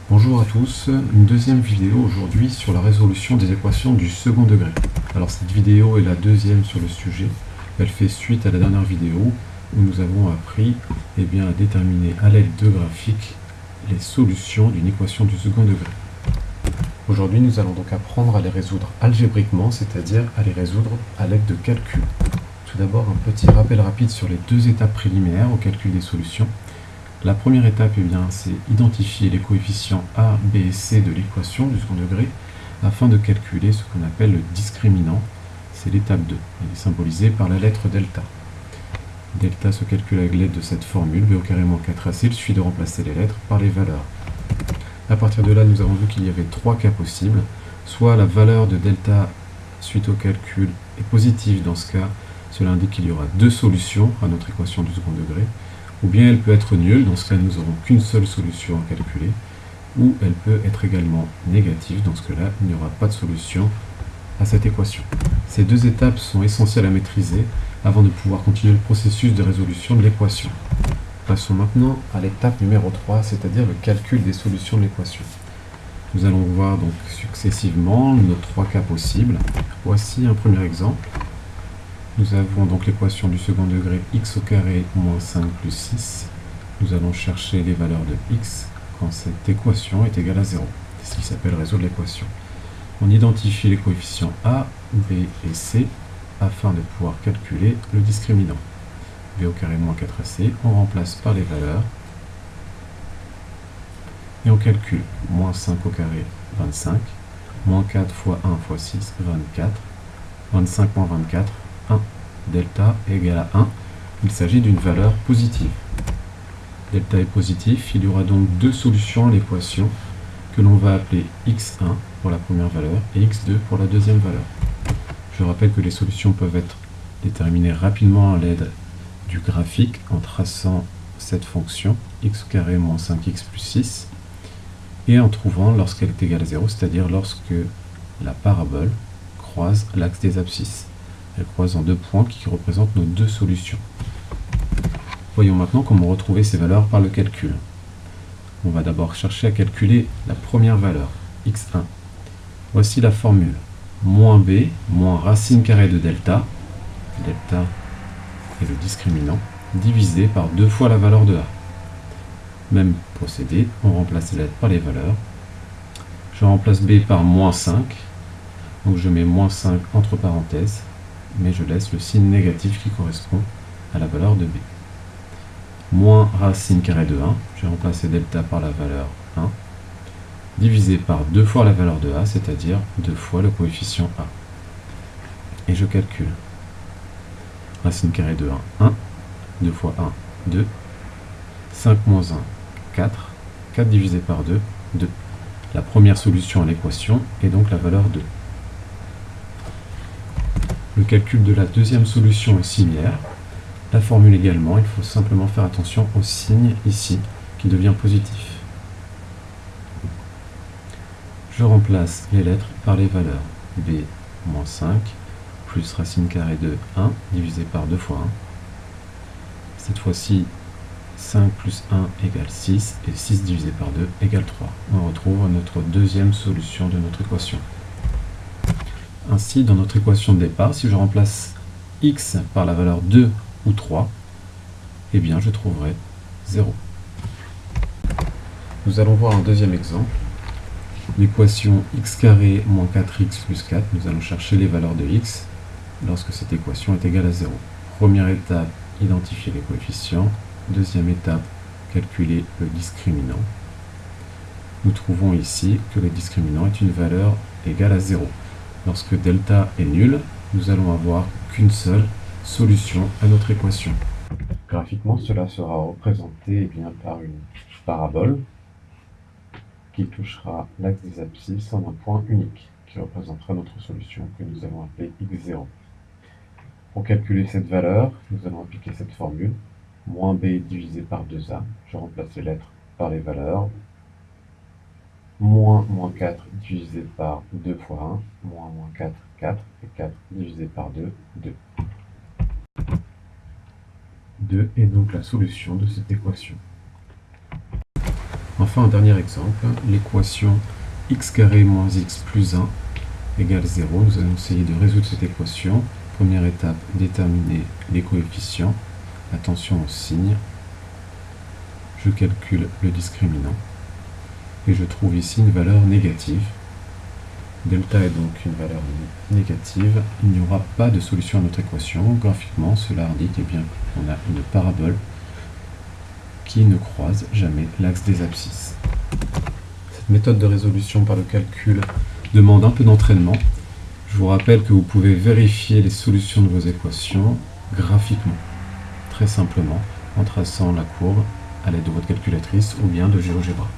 Bonjour à tous, une deuxième vidéo aujourd'hui sur la résolution des équations du second degré. Alors cette vidéo est la deuxième sur le sujet, elle fait suite à la dernière vidéo où nous avons appris à déterminer à l'aide de graphiques les solutions d'une équation du second degré. Aujourd'hui nous allons donc apprendre à les résoudre algébriquement, c'est-à-dire à les résoudre à l'aide de calculs. Tout d'abord un petit rappel rapide sur les deux étapes préliminaires au calcul des solutions. La première étape, c'est identifier les coefficients A, B et C de l'équation du second degré afin de calculer ce qu'on appelle le discriminant. C'est l'étape 2. Il est symbolisé par la lettre delta. Delta se calcule avec l'aide de cette formule, B au carré moins 4AC. Il suffit de remplacer les lettres par les valeurs. À partir de là, nous avons vu qu'il y avait trois cas possibles. Soit la valeur de delta suite au calcul est positive. Dans ce cas, cela indique qu'il y aura deux solutions à notre équation du second degré. Ou bien elle peut être nulle, dans ce cas nous n'aurons qu'une seule solution à calculer, ou elle peut être également négative, dans ce cas-là il n'y aura pas de solution à cette équation. Ces deux étapes sont essentielles à maîtriser avant de pouvoir continuer le processus de résolution de l'équation. Passons maintenant à l'étape numéro 3, c'est-à-dire le calcul des solutions de l'équation. Nous allons voir donc successivement nos trois cas possibles. Voici un premier exemple. Nous avons donc l'équation du second degré x au carré moins 5 plus 6. Nous allons chercher les valeurs de x quand cette équation est égale à 0. C'est ce qui s'appelle résoudre l'équation. On identifie les coefficients a, b et c afin de pouvoir calculer le discriminant. B au carré moins 4ac, on remplace par les valeurs et on calcule moins 5 au carré 25, moins 4 fois 1 fois 6, 24, 25 moins 24, 1. Delta est égal à 1. Il s'agit d'une valeur positive. Delta est positif, il y aura donc deux solutions à l'équation que l'on va appeler x1 pour la première valeur et x2 pour la deuxième valeur. Je rappelle que les solutions peuvent être déterminées rapidement à l'aide du graphique en traçant cette fonction x au carré moins 5x plus 6 et en trouvant lorsqu'elle est égale à 0, c'est-à-dire lorsque la parabole croise l'axe des abscisses. Elle croise en deux points qui représentent nos deux solutions. Voyons maintenant comment retrouver ces valeurs par le calcul. On va d'abord chercher à calculer la première valeur, x1. Voici la formule. Moins b, moins racine carrée de delta, delta est le discriminant, divisé par deux fois la valeur de a. Même procédé, on remplace les lettres par les valeurs. Je remplace b par moins 5, donc je mets moins 5 entre parenthèses, mais je laisse le signe négatif qui correspond à la valeur de b. Moins racine carrée de 1, je vais remplacer delta par la valeur 1, divisé par deux fois la valeur de a, c'est-à-dire deux fois le coefficient a. Et je calcule. Racine carrée de 1, 1, 2 fois 1, 2, 5 moins 1, 4, 4 divisé par 2, 2. La première solution à l'équation est donc la valeur 2. Le calcul de la deuxième solution est similaire. La formule également, il faut simplement faire attention au signe ici qui devient positif. Je remplace les lettres par les valeurs b moins 5 plus racine carrée de 1 divisé par 2 fois 1. Cette fois-ci, 5 plus 1 égale 6 et 6 divisé par 2 égale 3. On retrouve notre deuxième solution de notre équation. Ainsi, dans notre équation de départ, si je remplace x par la valeur 2 ou 3, je trouverai 0. Nous allons voir un deuxième exemple. L'équation x carré moins 4x plus 4, nous allons chercher les valeurs de x lorsque cette équation est égale à 0. Première étape, identifier les coefficients. Deuxième étape, calculer le discriminant. Nous trouvons ici que le discriminant est une valeur égale à 0. Lorsque delta est nul, nous allons avoir qu'une seule solution à notre équation. Graphiquement, cela sera représenté par une parabole qui touchera l'axe des abscisses en un point unique, qui représentera notre solution que nous allons appeler x0. Pour calculer cette valeur, nous allons appliquer cette formule, moins b divisé par 2a, je remplace les lettres par les valeurs, moins 4 divisé par 2 fois 1, moins 4, 4, et 4 divisé par 2, 2. 2 est donc la solution de cette équation. Enfin, un dernier exemple, l'équation x carré moins x plus 1 égale 0. Nous allons essayer de résoudre cette équation. Première étape, déterminer les coefficients. Attention au signe. Je calcule le discriminant. Et je trouve ici une valeur négative. Delta est donc une valeur négative. Il n'y aura pas de solution à notre équation. Graphiquement, cela indique bien qu'on a une parabole qui ne croise jamais l'axe des abscisses. Cette méthode de résolution par le calcul demande un peu d'entraînement. Je vous rappelle que vous pouvez vérifier les solutions de vos équations graphiquement, très simplement, en traçant la courbe à l'aide de votre calculatrice ou bien de GeoGebra.